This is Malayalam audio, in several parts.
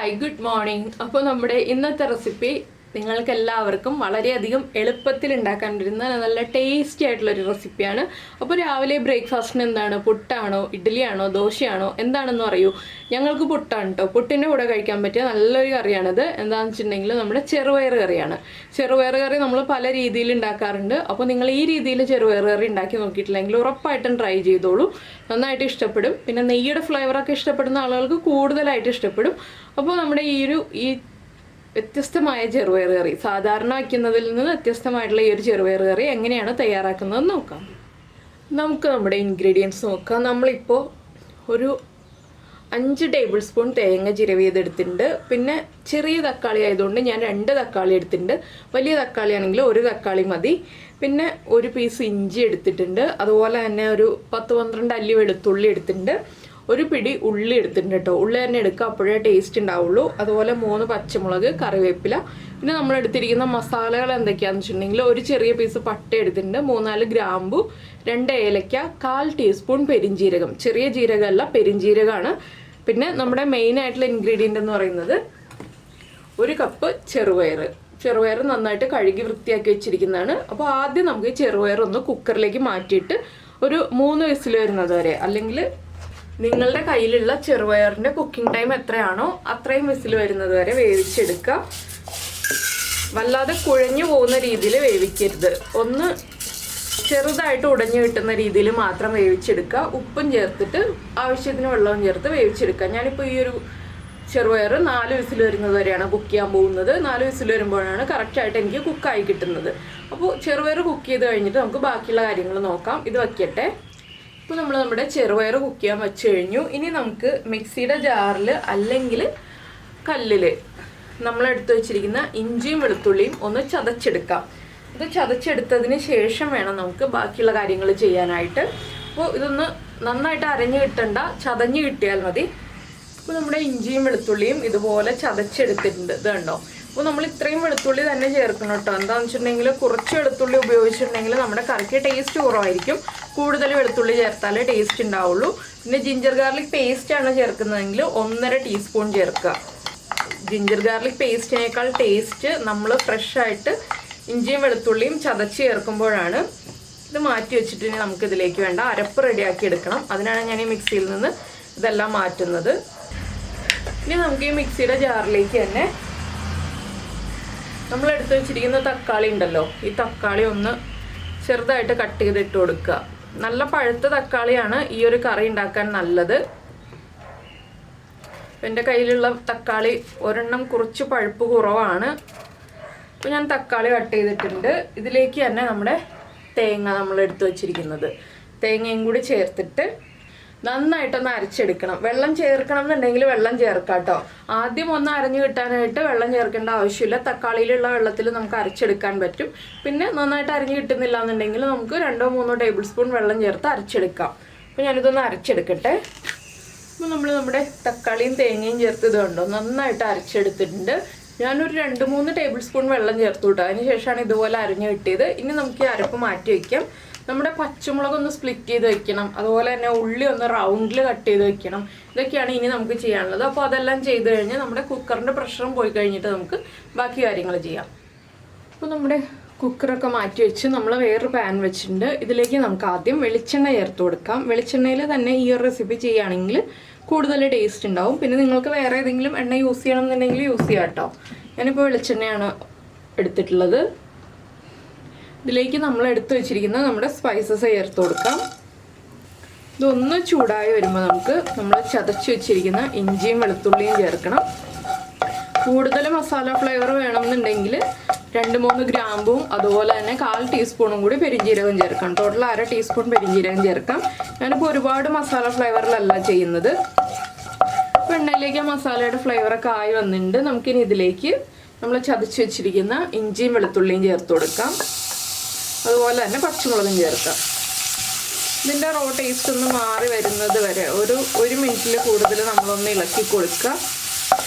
Hi good morning. അപ്പോൾ നമ്മുടെ ഇന്നത്തെ റെസിപ്പി നിങ്ങൾക്ക് എല്ലാവർക്കും വളരെയധികം എളുപ്പത്തിൽ ഉണ്ടാക്കാൻ പറ്റുന്ന നല്ല ടേസ്റ്റി ആയിട്ടുള്ളൊരു റെസിപ്പിയാണ്. അപ്പോൾ രാവിലെ ബ്രേക്ക്ഫാസ്റ്റിന് എന്താണ്, പുട്ടാണോ ഇഡ്ഡലിയാണോ ദോശയാണോ എന്താണെന്ന് അറിയൂ. ഞങ്ങൾക്ക് പുട്ടാണ് കേട്ടോ. പുട്ടിൻ്റെ കൂടെ കഴിക്കാൻ പറ്റിയ നല്ലൊരു കറിയാണിത്. എന്താണെന്ന് വെച്ചിട്ടുണ്ടെങ്കിൽ നമ്മുടെ ചെറുപയർ കറിയാണ്. ചെറുപയർ കറി നമ്മൾ പല രീതിയിൽ ഉണ്ടാക്കാറുണ്ട്. അപ്പോൾ നിങ്ങൾ ഈ രീതിയിൽ ചെറുപയർ കറി ഉണ്ടാക്കി നോക്കിയിട്ടില്ലെങ്കിൽ ഉറപ്പായിട്ടും ട്രൈ ചെയ്തോളൂ, നന്നായിട്ട് ഇഷ്ടപ്പെടും. പിന്നെ നെയ്യുടെ ഫ്ലേവറൊക്കെ ഇഷ്ടപ്പെടുന്ന ആളുകൾക്ക് കൂടുതലായിട്ട് ഇഷ്ടപ്പെടും. അപ്പോൾ നമ്മുടെ ഈ വ്യത്യസ്തമായ ചെറുപയർ കറി, സാധാരണ വയ്ക്കുന്നതിൽ നിന്ന് വ്യത്യസ്തമായിട്ടുള്ള ഈ ഒരു ചെറുപയർ കറി എങ്ങനെയാണ് തയ്യാറാക്കുന്നതെന്ന് നോക്കാം. നമുക്ക് നമ്മുടെ ഇൻഗ്രീഡിയൻസ് നോക്കാം. നമ്മളിപ്പോൾ ഒരു 5 ടേബിൾ സ്പൂൺ തേങ്ങ ചിരവിയതെടുത്തിട്ടുണ്ട്. പിന്നെ ചെറിയ തക്കാളി ആയതുകൊണ്ട് ഞാൻ 2 തക്കാളി എടുത്തിട്ടുണ്ട്. വലിയ തക്കാളി ആണെങ്കിൽ 1 തക്കാളി മതി. പിന്നെ ഒരു പീസ് ഇഞ്ചി എടുത്തിട്ടുണ്ട്. അതുപോലെ തന്നെ ഒരു 10-12 അല്ലി വെളുത്തുള്ളി എടുത്തിട്ടുണ്ട്. ഒരു പിടി ഉള്ളി എടുത്തിട്ടുണ്ട് കേട്ടോ. ഉള്ളി തന്നെ എടുക്കുക, അപ്പോഴേ ടേസ്റ്റ് ഉണ്ടാവുള്ളൂ. അതുപോലെ 3 പച്ചമുളക്, കറിവേപ്പില. പിന്നെ നമ്മൾ എടുത്തിരിക്കുന്ന മസാലകൾ എന്തൊക്കെയാണെന്ന് വെച്ചിട്ടുണ്ടെങ്കിൽ ഒരു ചെറിയ പീസ് പട്ട എടുത്തിട്ടുണ്ട്, 3-4 ഗ്രാമ്പു, 2 ഏലക്ക, 1/4 ടീസ്പൂൺ പെരിഞ്ജീരകം. ചെറിയ ജീരകമല്ല, പെരിഞ്ജീരകമാണ്. പിന്നെ നമ്മുടെ മെയിൻ ആയിട്ടുള്ള ഇൻഗ്രീഡിയൻ്റ് എന്ന് പറയുന്നത് 1 കപ്പ് ചെറുപയർ നന്നായിട്ട് കഴുകി വൃത്തിയാക്കി വെച്ചിരിക്കുന്നതാണ്. അപ്പോൾ ആദ്യം നമുക്ക് ചെറുപയർ ഒന്ന് കുക്കറിലേക്ക് മാറ്റിയിട്ട് ഒരു 3 വിസിൽ വരുന്നത് വരെ, അല്ലെങ്കിൽ നിങ്ങളുടെ കയ്യിലുള്ള ചെറുപയറിൻ്റെ കുക്കിംഗ് ടൈം എത്രയാണോ അത്രയും വിസിൽ വരുന്നത് വരെ വേവിച്ചെടുക്കുക. വല്ലാതെ കുഴഞ്ഞു പോകുന്ന രീതിയിൽ വേവിക്കരുത്. ഒന്ന് ചെറുതായിട്ട് ഉടഞ്ഞു കിട്ടുന്ന രീതിയിൽ മാത്രം വേവിച്ചെടുക്കുക. ഉപ്പും ചേർത്തിട്ട് ആവശ്യത്തിന് വെള്ളവും ചേർത്ത് വേവിച്ചെടുക്കുക. ഞാനിപ്പോൾ ഈ ഒരു ചെറുപയർ 4 വിസിൽ വരുന്നത് വരെയാണ് കുക്ക് ചെയ്യാൻ പോകുന്നത്. 4 വിസിൽ വരുമ്പോഴാണ് കറക്റ്റായിട്ട് എനിക്ക് കുക്കായി കിട്ടുന്നത്. അപ്പോൾ ചെറുപയർ കുക്ക് ചെയ്ത് കഴിഞ്ഞിട്ട് നമുക്ക് ബാക്കിയുള്ള കാര്യങ്ങൾ നോക്കാം. ഇത് വയ്ക്കട്ടെ. ഇപ്പോൾ നമ്മൾ നമ്മുടെ ചെറുപയർ കുക്ക് ചെയ്യാൻ വെച്ച് കഴിഞ്ഞു. ഇനി നമുക്ക് മിക്സിയുടെ ജാറിൽ അല്ലെങ്കിൽ കല്ലിൽ നമ്മളെടുത്ത് വെച്ചിരിക്കുന്ന ഇഞ്ചിയും വെളുത്തുള്ളിയും ഒന്ന് ചതച്ചെടുക്കാം. ഇത് ചതച്ചെടുത്തതിന് ശേഷം വേണം നമുക്ക് ബാക്കിയുള്ള കാര്യങ്ങൾ ചെയ്യാനായിട്ട്. അപ്പോൾ ഇതൊന്ന് നന്നായിട്ട് അരഞ്ഞു കിട്ടണ്ട, ചതഞ്ഞ് കിട്ടിയാൽ മതി. അപ്പോൾ നമ്മുടെ ഇഞ്ചിയും വെളുത്തുള്ളിയും ഇതുപോലെ ചതച്ചെടുത്തിട്ടുണ്ട്. ഇത് കണ്ടോ. അപ്പോൾ നമ്മൾ ഇത്രയും വെളുത്തുള്ളി തന്നെ ചേർക്കണം കേട്ടോ. എന്താണെന്ന് വെച്ചിട്ടുണ്ടെങ്കിൽ കുറച്ച് വെളുത്തുള്ളി ഉപയോഗിച്ചിട്ടുണ്ടെങ്കിൽ നമ്മുടെ കറിക്ക് ടേസ്റ്റ് കുറവായിരിക്കും. കൂടുതൽ വെളുത്തുള്ളി ചേർത്താലേ ടേസ്റ്റ് ഉണ്ടാവുള്ളൂ. പിന്നെ ജിഞ്ചർ ഗാർലിക് പേസ്റ്റ് ആണ് ചേർക്കുന്നതെങ്കിൽ 1.5 ടീസ്പൂൺ ചേർക്കുക. ജിഞ്ചർ ഗാർലിക് പേസ്റ്റിനേക്കാൾ ടേസ്റ്റ് നമ്മൾ ഫ്രഷായിട്ട് ഇഞ്ചിയും വെളുത്തുള്ളിയും ചതച്ച് ചേർക്കുമ്പോഴാണ്. ഇത് മാറ്റി വെച്ചിട്ട് നമുക്കിതിലേക്ക് വേണ്ട അരപ്പ് റെഡിയാക്കി എടുക്കണം. അതിനാണ് ഞാൻ ഈ മിക്സിയിൽ നിന്ന് ഇതെല്ലാം മാറ്റുന്നത്. ഇനി നമുക്ക് ഈ മിക്സിയുടെ ജാറിലേക്ക് തന്നെ നമ്മൾ എടുത്ത് വെച്ചിരിക്കുന്ന തക്കാളി ഉണ്ടല്ലോ, ഈ തക്കാളി ഒന്ന് ചെറുതായിട്ട് കട്ട് ചെയ്തിട്ട് കൊടുക്കുക. നല്ല പഴുത്ത തക്കാളിയാണ് ഈ ഒരു കറി ഉണ്ടാക്കാൻ നല്ലത്. എൻ്റെ കയ്യിലുള്ള തക്കാളി ഒരെണ്ണം കുറച്ച് പഴുപ്പ് കുറവാണ്. അപ്പോൾ ഞാൻ തക്കാളി കട്ട് ചെയ്തിട്ടുണ്ട്. ഇതിലേക്ക് തന്നെ നമ്മുടെ തേങ്ങ നമ്മൾ എടുത്ത് വെച്ചിരിക്കുന്നത് തേങ്ങയും കൂടി ചേർത്തിട്ട് നന്നായിട്ടൊന്ന് അരച്ചെടുക്കണം. വെള്ളം ചേർക്കണം എന്നുണ്ടെങ്കിൽ വെള്ളം ചേർക്കാം കേട്ടോ. ആദ്യം ഒന്ന് അരഞ്ഞു കിട്ടാനായിട്ട് വെള്ളം ചേർക്കേണ്ട ആവശ്യമില്ല. തക്കാളിയിലുള്ള വെള്ളത്തിൽ നമുക്ക് അരച്ചെടുക്കാൻ പറ്റും. പിന്നെ നന്നായിട്ട് അരഞ്ഞു കിട്ടുന്നില്ല എന്നുണ്ടെങ്കിൽ നമുക്ക് 2-3 ടേബിൾ സ്പൂൺ വെള്ളം ചേർത്ത് അരച്ചെടുക്കാം. അപ്പോൾ ഞാനിതൊന്ന് അരച്ചെടുക്കട്ടെ. അപ്പോൾ നമ്മൾ നമ്മുടെ തക്കാളിയും തേങ്ങയും ചേർത്ത് ഇത് കണ്ടോ നന്നായിട്ട് അരച്ചെടുത്തിട്ടുണ്ട്. ഞാനൊരു 2-3 ടേബിൾ സ്പൂൺ വെള്ളം ചേർത്ത് വിട്ടു. അതിന് ശേഷമാണ് ഇതുപോലെ അരഞ്ഞു കിട്ടിയത്. ഇനി നമുക്ക് ഈ അരപ്പ് മാറ്റി വയ്ക്കാം. നമ്മുടെ പച്ചമുളക് ഒന്ന് സ്പ്ലിറ്റ് ചെയ്ത് വെക്കണം. അതുപോലെ തന്നെ ഉള്ളി ഒന്ന് റൗണ്ടിൽ കട്ട് ചെയ്ത് വെക്കണം. ഇതൊക്കെയാണ് ഇനി നമുക്ക് ചെയ്യാനുള്ളത്. അപ്പോൾ അതെല്ലാം ചെയ്ത് കഴിഞ്ഞ് നമ്മുടെ കുക്കറിൻ്റെ പ്രഷറും പോയി കഴിഞ്ഞിട്ട് നമുക്ക് ബാക്കി കാര്യങ്ങൾ ചെയ്യാം. അപ്പോൾ നമ്മുടെ കുക്കറൊക്കെ മാറ്റി വെച്ച് നമ്മൾ വേറൊരു പാൻ വെച്ചിട്ടുണ്ട്. ഇതിലേക്ക് നമുക്ക് ആദ്യം വെളിച്ചെണ്ണ ചേർത്ത് കൊടുക്കാം. വെളിച്ചെണ്ണയിൽ തന്നെ ഈ ഒരു റെസിപ്പി ചെയ്യുകയാണെങ്കിൽ കൂടുതൽ ടേസ്റ്റ് ഉണ്ടാവും. പിന്നെ നിങ്ങൾക്ക് വേറെ ഏതെങ്കിലും എണ്ണ യൂസ് ചെയ്യണം എന്നുണ്ടെങ്കിൽ യൂസ് ചെയ്യാം കേട്ടോ. ഞാനിപ്പോൾ വെളിച്ചെണ്ണയാണ് എടുത്തിട്ടുള്ളത്. ഇതിലേക്ക് നമ്മൾ എടുത്തു വെച്ചിരിക്കുന്ന നമ്മുടെ സ്പൈസസ് ചേർത്ത് കൊടുക്കാം. ഇതൊന്ന് ചൂടായി വരുമ്പോൾ നമുക്ക് നമ്മൾ ചതച്ച് വെച്ചിരിക്കുന്ന ഇഞ്ചിയും വെളുത്തുള്ളിയും ചേർക്കണം. കൂടുതൽ മസാല ഫ്ലേവർ വേണമെന്നുണ്ടെങ്കിൽ 2-3 ഗ്രാമ്പും അതുപോലെ തന്നെ 1/4 ടീസ്പൂണും കൂടി പെരിഞ്ജീരകം ചേർക്കാം. ടോട്ടൽ 1/2 ടീസ്പൂൺ പെരിഞ്ജീരകം ചേർക്കാം. ഞാനിപ്പോൾ ഒരുപാട് മസാല ഫ്ലേവറിലല്ല ചെയ്യുന്നത്. അപ്പോൾ എണ്ണയിലേക്ക് ആ മസാലയുടെ ഫ്ലേവറൊക്കെ ആയി വന്നിട്ടുണ്ട്. നമുക്കിനി ഇതിലേക്ക് നമ്മൾ ചതച്ച് വെച്ചിരിക്കുന്ന ഇഞ്ചിയും വെളുത്തുള്ളിയും ചേർത്ത് കൊടുക്കാം. അതുപോലെ തന്നെ പച്ചമുളകും ചേർക്കാം. ഇതിൻ്റെ റോ ടേസ്റ്റ് ഒന്ന് മാറി വരുന്നത് വരെ ഒരു 1 മിനിറ്റിൽ കൂടുതൽ നമ്മളൊന്ന് ഇളക്കി കൊടുക്കുക.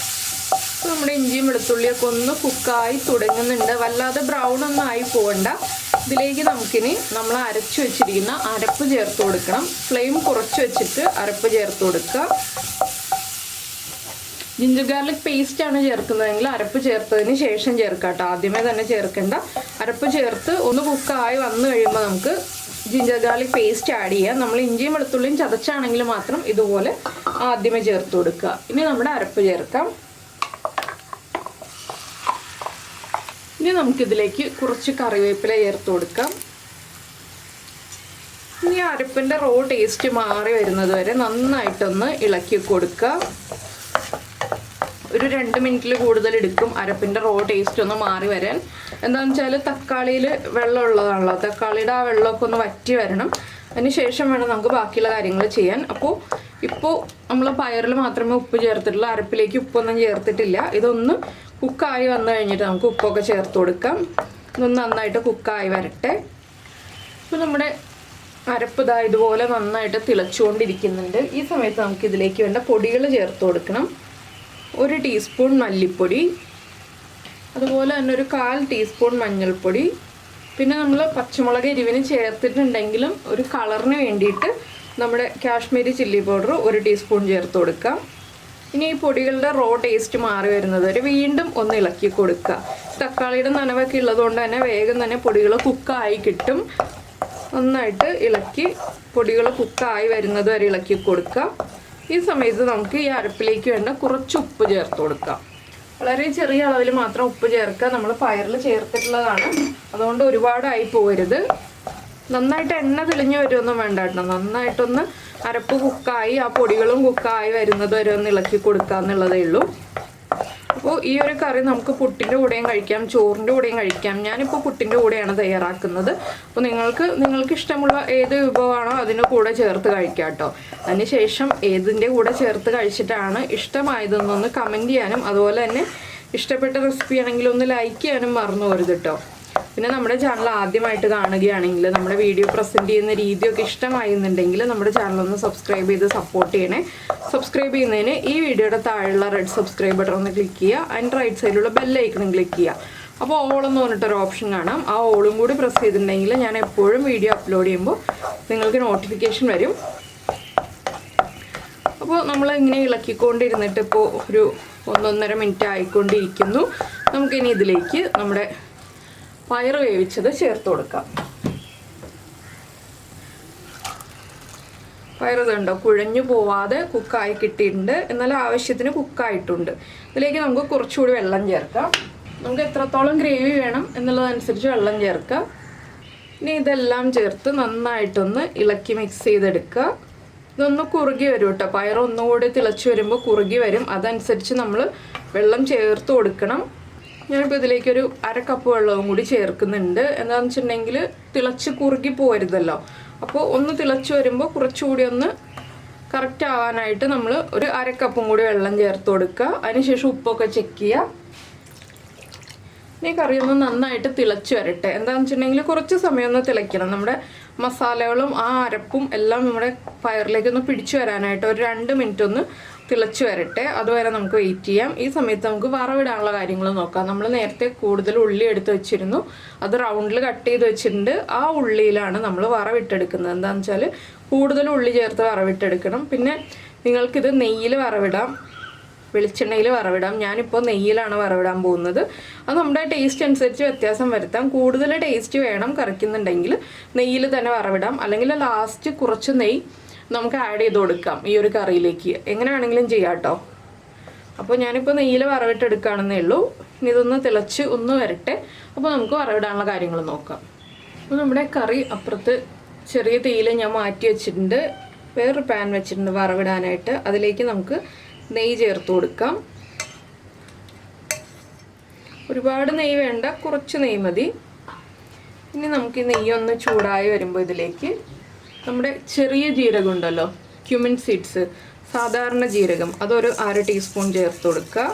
അപ്പോൾ നമ്മുടെ ഇഞ്ചിയും വെളുത്തുള്ളിയൊക്കെ ഒന്ന് കുക്കായി തുടങ്ങുന്നുണ്ട്. വല്ലാതെ ബ്രൗൺ ഒന്നും ആയി പോകണ്ട. ഇതിലേക്ക് നമുക്കിനി നമ്മൾ അരച്ചു വെച്ചിരിക്കുന്ന അരപ്പ് ചേർത്ത് കൊടുക്കണം. ഫ്ലെയിം കുറച്ച് വെച്ചിട്ട് അരപ്പ് ചേർത്ത് കൊടുക്കുക. ജിഞ്ചർ ഗാർലിക് പേസ്റ്റ് ആണ് ചേർക്കുന്നതെങ്കിൽ അരപ്പ് ചേർത്തതിന് ശേഷം ചേർക്കാം കേട്ടോ. ആദ്യമേ തന്നെ ചേർക്കേണ്ട. അരപ്പ് ചേർത്ത് ഒന്ന് കുക്കായി വന്നു കഴിയുമ്പോൾ നമുക്ക് ജിഞ്ചർ ഗാർലിക് പേസ്റ്റ് ആഡ് ചെയ്യാം. നമ്മൾ ഇഞ്ചിയും വെളുത്തുള്ളിയും ചതച്ചാണെങ്കിൽ മാത്രം ഇതുപോലെ ആദ്യമേ ചേർത്ത് കൊടുക്കുക. ഇനി നമ്മുടെ അരപ്പ് ചേർക്കാം. ഇനി നമുക്കിതിലേക്ക് കുറച്ച് കറിവേപ്പില ചേർത്ത് കൊടുക്കാം. ഇനി അരപ്പിൻ്റെ റോ ടേസ്റ്റ് മാറി വരുന്നത് വരെ നന്നായിട്ടൊന്ന് ഇളക്കി കൊടുക്കുക. ഒരു 2 മിനിറ്റിൽ കൂടുതൽ എടുക്കും അരപ്പിൻ്റെ റോ ടേസ്റ്റ് ഒന്ന് മാറി വരാൻ. എന്താണെന്ന് വെച്ചാൽ തക്കാളിയിൽ വെള്ളം ഉള്ളതാണല്ലോ, തക്കാളിയുടെ ആ വെള്ളമൊക്കെ ഒന്ന് വറ്റി വരണം. അതിന് ശേഷം വേണം നമുക്ക് ബാക്കിയുള്ള കാര്യങ്ങൾ ചെയ്യാൻ. അപ്പോൾ ഇപ്പോൾ നമ്മൾ പയറിൽ മാത്രമേ ഉപ്പ് ചേർത്തിട്ടുള്ളൂ, അരപ്പിലേക്ക് ഉപ്പൊന്നും ചേർത്തിട്ടില്ല. ഇതൊന്ന് കുക്കായി വന്നു കഴിഞ്ഞിട്ട് നമുക്ക് ഉപ്പൊക്കെ ചേർത്ത് കൊടുക്കാം. ഇതൊന്ന് നന്നായിട്ട് കുക്കായി വരട്ടെ. അപ്പോൾ നമ്മുടെ അരപ്പ് ഇതാ ഇതുപോലെ നന്നായിട്ട് തിളച്ചുകൊണ്ടിരിക്കുന്നുണ്ട്. ഈ സമയത്ത് നമുക്ക് ഇതിലേക്ക് വേണ്ട പൊടികൾ ചേർത്ത് കൊടുക്കണം. 1 ടീസ്പൂൺ മല്ലിപ്പൊടി, അതുപോലെ തന്നെ ഒരു 1/4 ടീസ്പൂൺ മഞ്ഞൾപ്പൊടി. പിന്നെ നമ്മൾ പച്ചമുളക് എരിവിന് ചേർത്തിട്ടുണ്ടെങ്കിലും ഒരു കളറിന് വേണ്ടിയിട്ട് നമ്മുടെ കാശ്മീരി ചില്ലി പൗഡർ 1 ടീസ്പൂൺ ചേർത്ത് കൊടുക്കാം. ഇനി ഈ പൊടികളുടെ റോ ടേസ്റ്റ് മാറി വരുന്നത് വരെ വീണ്ടും ഒന്ന് ഇളക്കി കൊടുക്കുക. തക്കാളിയുടെ നനവൊക്കെ ഉള്ളതുകൊണ്ട് തന്നെ വേഗം തന്നെ പൊടികൾ കുക്കായി കിട്ടും. നന്നായിട്ട് ഇളക്കി പൊടികൾ കുക്കായി വരുന്നത് വരെ ഇളക്കി കൊടുക്കുക. ഈ സമയത്ത് നമുക്ക് ഈ അരപ്പിലേക്ക് വേണ്ട കുറച്ച് ഉപ്പ് ചേർത്ത് കൊടുക്കാം. വളരെ ചെറിയ അളവിൽ മാത്രം ഉപ്പ് ചേർക്കുക. നമ്മൾ പയറിൽ ചേർത്തിട്ടുള്ളതാണ്, അതുകൊണ്ട് ഒരുപാടായി പോകരുത്. നന്നായിട്ട് എണ്ണ തെളിഞ്ഞ് വരുമൊന്നും വേണ്ട കേട്ടോ. നന്നായിട്ടൊന്ന് അരപ്പ് കുക്കായി ആ പൊടികളും കുക്കായി വരുന്നത് വരെ ഒന്ന് ഇളക്കി കൊടുക്കുക എന്നുള്ളതേ ഉള്ളൂ. അപ്പോൾ ഈ ഒരു കറി നമുക്ക് പുട്ടിൻ്റെ കൂടെയും കഴിക്കാം, ചോറിൻ്റെ കൂടെയും കഴിക്കാം. ഞാനിപ്പോൾ പുട്ടിൻ്റെ കൂടെയാണ് തയ്യാറാക്കുന്നത്. അപ്പോൾ നിങ്ങൾക്ക് ഇഷ്ടമുള്ള ഏത് വിഭവമാണോ അതിൻ്റെ കൂടെ ചേർത്ത് കഴിക്കാം കേട്ടോ. അതിനുശേഷം ഏതിൻ്റെ കൂടെ ചേർത്ത് കഴിച്ചിട്ടാണ് ഇഷ്ടമായതെന്നൊന്ന് കമൻറ്റ് ചെയ്യാനും, അതുപോലെ തന്നെ ഇഷ്ടപ്പെട്ട റെസിപ്പി ആണെങ്കിൽ ഒന്ന് ലൈക്ക് ചെയ്യാനും മറന്നു പോരുത് കേട്ടോ. പിന്നെ നമ്മുടെ ചാനൽ ആദ്യമായിട്ട് കാണുകയാണെങ്കിൽ നമ്മുടെ വീഡിയോ പ്രസൻറ്റ് ചെയ്യുന്ന രീതിയൊക്കെ ഇഷ്ടമായിരുന്നുണ്ടെങ്കിൽ നമ്മുടെ ചാനലൊന്ന് സബ്സ്ക്രൈബ് ചെയ്ത് സപ്പോർട്ട് ചെയ്യണേ. സബ്സ്ക്രൈബ് ചെയ്യുന്നതിന് ഈ വീഡിയോയുടെ താഴെയുള്ള റെഡ് സബ്സ്ക്രൈബ് ബട്ടൺ ഒന്ന് ക്ലിക്ക് ചെയ്യുക. അതിൻ്റെ റൈറ്റ് സൈഡിലുള്ള ബെല്ലൈക്കണും ക്ലിക്ക് ചെയ്യുക. അപ്പോൾ ഓളെന്ന് പറഞ്ഞിട്ടൊരു ഓപ്ഷൻ കാണാം. ആ ഓളും കൂടി പ്രസ് ചെയ്തിട്ടുണ്ടെങ്കിൽ ഞാൻ എപ്പോഴും വീഡിയോ അപ്ലോഡ് ചെയ്യുമ്പോൾ നിങ്ങൾക്ക് നോട്ടിഫിക്കേഷൻ വരും. അപ്പോൾ നമ്മൾ ഇങ്ങനെ ഇളക്കിക്കൊണ്ടിരുന്നിട്ട് ഇപ്പോൾ ഒരു 1-1.5 മിനിറ്റ് ആയിക്കൊണ്ടിരിക്കുന്നു. നമുക്കിനി ഇതിലേക്ക് നമ്മുടെ പയർ വേവിച്ചത് ചേർത്ത് കൊടുക്കാം. പയർ ഇതുണ്ടോ കുഴഞ്ഞു പോവാതെ കുക്കായി കിട്ടിയിട്ടുണ്ട്, എന്നാൽ ആവശ്യത്തിന് കുക്കായിട്ടുണ്ട്. ഇതിലേക്ക് നമുക്ക് കുറച്ചുകൂടി വെള്ളം ചേർക്കാം. നമുക്ക് എത്രത്തോളം ഗ്രേവി വേണം എന്നുള്ളതനുസരിച്ച് വെള്ളം ചേർക്കാം. ഇനി ഇതെല്ലാം ചേർത്ത് നന്നായിട്ടൊന്ന് ഇളക്കി മിക്സ് ചെയ്തെടുക്കുക. ഇതൊന്ന് കുറുകി വരും കേട്ടോ. പയർ ഒന്നുകൂടി തിളച്ച് വരുമ്പോൾ കുറുകി വരും. അതനുസരിച്ച് നമ്മൾ വെള്ളം ചേർത്ത് കൊടുക്കണം. ഞാനിപ്പോൾ ഇതിലേക്കൊരു 1/2 കപ്പ് വെള്ളവും കൂടി ചേർക്കുന്നുണ്ട്. എന്താണെന്ന് വെച്ചിട്ടുണ്ടെങ്കിൽ തിളച്ച് കുറുകി പോരുതല്ലോ. അപ്പോൾ ഒന്ന് തിളച്ച് വരുമ്പോൾ കുറച്ചുകൂടി ഒന്ന് കറക്റ്റ് ആവാനായിട്ട് നമ്മൾ ഒരു 1/2 കപ്പും കൂടി വെള്ളം ചേർത്ത് കൊടുക്കുക. അതിനുശേഷം ഉപ്പൊക്കെ ചെക്ക് ചെയ്യുക. ഇനി കറി ഒന്ന് നന്നായിട്ട് തിളച്ച് വരട്ടെ. എന്താണെന്ന് വെച്ചിട്ടുണ്ടെങ്കിൽ കുറച്ച് സമയം ഒന്ന് തിളയ്ക്കണം. നമ്മുടെ മസാലകളും ആ അരപ്പും എല്ലാം നമ്മുടെ പയറിലേക്കൊന്ന് പിടിച്ചു വരാനായിട്ട് ഒരു 2 മിനിറ്റ് ഒന്ന് തിളച്ച് വരട്ടെ. അതുവരെ നമുക്ക് വെയിറ്റ് ചെയ്യാം. ഈ സമയത്ത് നമുക്ക് വറവിടാനുള്ള കാര്യങ്ങൾ നോക്കാം. നമ്മൾ നേരത്തെ കൂടുതൽ ഉള്ളി എടുത്ത് വെച്ചിരുന്നു, അത് റൗണ്ടിൽ കട്ട് ചെയ്ത് വെച്ചിട്ടുണ്ട്. ആ ഉള്ളിയിലാണ് നമ്മൾ വറവിട്ടെടുക്കുന്നത്. എന്താണെന്ന് വെച്ചാൽ കൂടുതൽ ഉള്ളി ചേർത്ത് വറവിട്ടെടുക്കണം. പിന്നെ നിങ്ങൾക്കിത് നെയ്യിൽ വറവിടാം, വെളിച്ചെണ്ണയിൽ വറവിടാം. ഞാനിപ്പോൾ നെയ്യിലാണ് വറവിടാൻ പോകുന്നത്. അത് നമ്മുടെ ടേസ്റ്റ് അനുസരിച്ച് വ്യത്യാസം വരുത്താം. കൂടുതൽ ടേസ്റ്റ് വേണം കറിക്കുന്നുണ്ടെങ്കിൽ നെയ്യിൽ തന്നെ വറവിടാം, അല്ലെങ്കിൽ ലാസ്റ്റ് കുറച്ച് നെയ്യ് നമുക്ക് ആഡ് ചെയ്ത് കൊടുക്കാം ഈ ഒരു കറിയിലേക്ക്. എങ്ങനെ വേണമെങ്കിലും ചെയ്യാം കേട്ടോ. അപ്പോൾ ഞാനിപ്പോൾ നെയ്യിൽ വറവിട്ടെടുക്കുകയാണെന്നേ ഉള്ളൂ. ഇനി ഇതൊന്ന് തിളച്ച് ഒന്ന് വരട്ടെ. അപ്പോൾ നമുക്ക് വറവിടാനുള്ള കാര്യങ്ങൾ നോക്കാം. അപ്പോൾ നമ്മുടെ കറി അപ്പുറത്ത് ചെറിയ തീയിൽ ഞാൻ മാറ്റി വെച്ചിട്ടുണ്ട്. വേറൊരു പാൻ വെച്ചിട്ടുണ്ട് വറവിടാനായിട്ട്. അതിലേക്ക് നമുക്ക് നെയ്യ് ചേർത്ത് കൊടുക്കാം. ഒരുപാട് നെയ്യ് വേണ്ട, കുറച്ച് നെയ്യ് മതി. ഇനി നമുക്ക് ഈ നെയ്യ് ഒന്ന് ചൂടായി വരുമ്പോൾ ഇതിലേക്ക് നമ്മുടെ ചെറിയ ജീരകം ഉണ്ടല്ലോ, ക്യുമിൻ സീഡ്സ്, സാധാരണ ജീരകം, അതൊരു 1/2 ടീസ്പൂൺ ചേർത്ത് കൊടുക്കുക.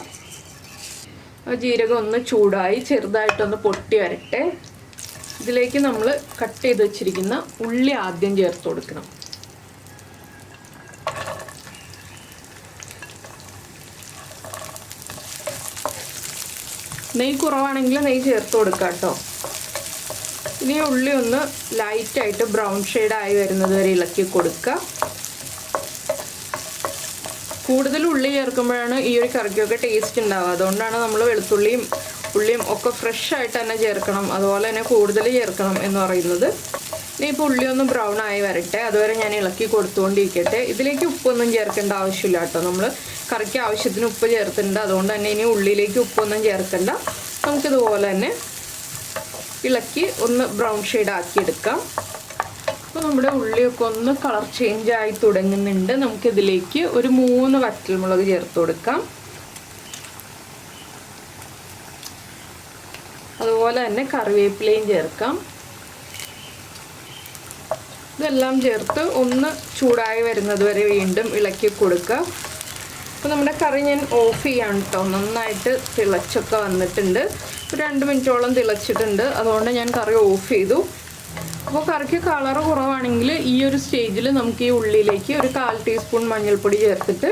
ആ ജീരകം ഒന്ന് ചൂടായി ചെറുതായിട്ടൊന്ന് പൊട്ടി വരട്ടെ. ഇതിലേക്ക് നമ്മൾ കട്ട് ചെയ്ത് വെച്ചിരിക്കുന്ന ഉള്ളി ആദ്യം ചേർത്ത് കൊടുക്കണം. നെയ്യ് കുറവാണെങ്കിൽ നെയ്യ് ചേർത്ത് കൊടുക്കാം കേട്ടോ. ഇനി ഉള്ളി ഒന്ന് ലൈറ്റായിട്ട് ബ്രൗൺ ഷെയ്ഡായി വരുന്നത് വരെ ഇളക്കി കൊടുക്കുക. കൂടുതൽ ഉള്ളി ചേർക്കുമ്പോഴാണ് ഈ ഒരു കറിക്കൊക്കെ ടേസ്റ്റ് ഉണ്ടാവുക. അതുകൊണ്ടാണ് നമ്മൾ വെളുത്തുള്ളിയും ഉള്ളിയും ഒക്കെ ഫ്രഷ് ആയിട്ട് തന്നെ ചേർക്കണം, അതുപോലെ തന്നെ കൂടുതൽ ചേർക്കണം എന്ന് പറയുന്നത്. ഇനിയിപ്പോൾ ഉള്ളി ഒന്ന് ബ്രൗൺ ആയി വരട്ടെ, അതുവരെ ഞാൻ ഇളക്കി കൊടുത്തുകൊണ്ടിരിക്കട്ടെ. ഇതിലേക്ക് ഉപ്പൊന്നും ചേർക്കേണ്ട ആവശ്യമില്ല കേട്ടോ. നമ്മൾ കറിക്ക് ആവശ്യത്തിന് ഉപ്പ് ചേർത്തിട്ടുണ്ട്, അതുകൊണ്ട് തന്നെ ഇനി ഉള്ളിയിലേക്ക് ഉപ്പൊന്നും ചേർക്കണ്ട. നമുക്കിതുപോലെ തന്നെ ഇളക്കി ഒന്ന് ബ്രൗൺ ഷെയ്ഡ് ആക്കിയെടുക്കാം. അപ്പോൾ നമ്മുടെ ഉള്ളിയൊക്കെ ഒന്ന് കളർ ചേഞ്ച് ആയി തുടങ്ങുന്നുണ്ട്. നമുക്കിതിലേക്ക് ഒരു 3 വറ്റൽമുളക് ചേർത്ത് കൊടുക്കാം. അതുപോലെ തന്നെ കറിവേപ്പിലയും ചേർക്കാം. ഇതെല്ലാം ചേർത്ത് ഒന്ന് ചൂടായി വരുന്നത് വരെ വീണ്ടും ഇളക്കി കൊടുക്കുക. അപ്പോൾ നമ്മുടെ കറി ഞാൻ ഓഫ് ചെയ്യാം കേട്ടോ. നന്നായിട്ട് തിളച്ചൊക്കെ വന്നിട്ടുണ്ട്. ഒരു 2 മിനിറ്റോളം തിളച്ചിട്ടുണ്ട്, അതുകൊണ്ട് ഞാൻ കറി ഓഫ് ചെയ്തു. അപ്പോൾ കറിക്ക് കളർ കുറവാണെങ്കിൽ ഈ ഒരു സ്റ്റേജിൽ നമുക്ക് ഈ ഉള്ളിയിലേക്ക് ഒരു 1/4 ടീസ്പൂൺ മഞ്ഞൾപ്പൊടി ചേർത്തിട്ട്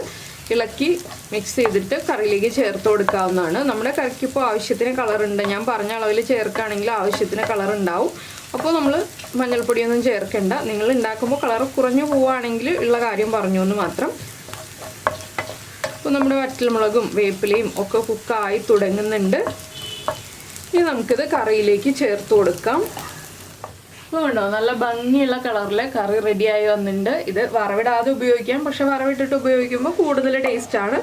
ഇളക്കി മിക്സ് ചെയ്തിട്ട് കറിയിലേക്ക് ചേർത്ത് കൊടുക്കാവുന്നതാണ്. നമ്മുടെ കറിക്ക് ഇപ്പോൾ ആവശ്യത്തിന് കളറുണ്ട്. ഞാൻ പറഞ്ഞ അളവിൽ ചേർക്കുകയാണെങ്കിൽ ആവശ്യത്തിന് കളർ ഉണ്ടാവും. അപ്പോൾ നമ്മൾ മഞ്ഞൾപ്പൊടിയൊന്നും ചേർക്കേണ്ട. നിങ്ങൾ ഉണ്ടാക്കുമ്പോൾ കളർ കുറഞ്ഞു പോവുകയാണെങ്കിൽ ഉള്ള കാര്യം പറഞ്ഞു എന്ന് മാത്രം. അപ്പോൾ നമ്മുടെ വറ്റൽമുളകും വേപ്പിലയും ഒക്കെ കുക്കായി തുടങ്ങുന്നുണ്ട്. ഇനി നമുക്കിത് കറിയിലേക്ക് ചേർത്ത് കൊടുക്കാം. അപ്പോൾ ഉണ്ടോ, നല്ല ഭംഗിയുള്ള കളറിലെ കറി റെഡിയായി വന്നിട്ടുണ്ട്. ഇത് വറവിടാതെ ഉപയോഗിക്കാം, പക്ഷെ വറവിട്ടിട്ട് ഉപയോഗിക്കുമ്പോൾ കൂടുതൽ ടേസ്റ്റാണ്.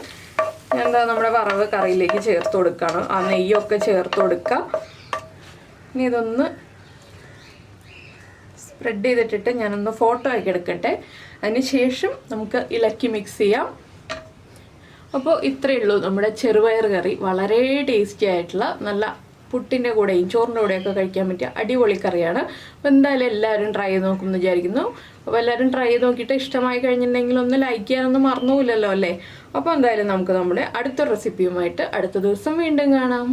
എന്താ നമ്മുടെ വറവ് കറിയിലേക്ക് ചേർത്ത് കൊടുക്കുകയാണ്. ആ നെയ്യൊക്കെ ചേർത്ത് കൊടുക്കുക. ഇനി ഇതൊന്ന് സ്പ്രെഡ് ചെയ്തിട്ടിട്ട് ഞാനൊന്ന് ഫോട്ടോ ആക്കി എടുക്കട്ടെ. അതിന് ശേഷം നമുക്ക് ഇളക്കി മിക്സ് ചെയ്യാം. അപ്പോൾ ഇത്രയേ ഉള്ളൂ നമ്മുടെ ചെറുപയർ കറി. വളരെ ടേസ്റ്റി ആയിട്ടുള്ള, നല്ല പുട്ടിൻ്റെ കൂടെയും ചോറിൻ്റെ കൂടെയൊക്കെ കഴിക്കാൻ പറ്റിയ അടിപൊളി കറിയാണ്. അപ്പോൾ എന്തായാലും എല്ലാവരും ട്രൈ ചെയ്ത് നോക്കുമെന്ന് വിചാരിക്കുന്നു. അപ്പോൾ എല്ലാവരും ട്രൈ ചെയ്ത് നോക്കിയിട്ട് ഇഷ്ടമായി കഴിഞ്ഞിട്ടുണ്ടെങ്കിൽ ഒന്ന് ലൈക്ക് ചെയ്യാനൊന്നും മറന്നുപോയില്ലല്ലോ അല്ലേ. അപ്പോൾ എന്തായാലും നമുക്ക് നമ്മുടെ അടുത്ത റെസിപ്പിയുമായിട്ട് അടുത്ത ദിവസം വീണ്ടും കാണാം.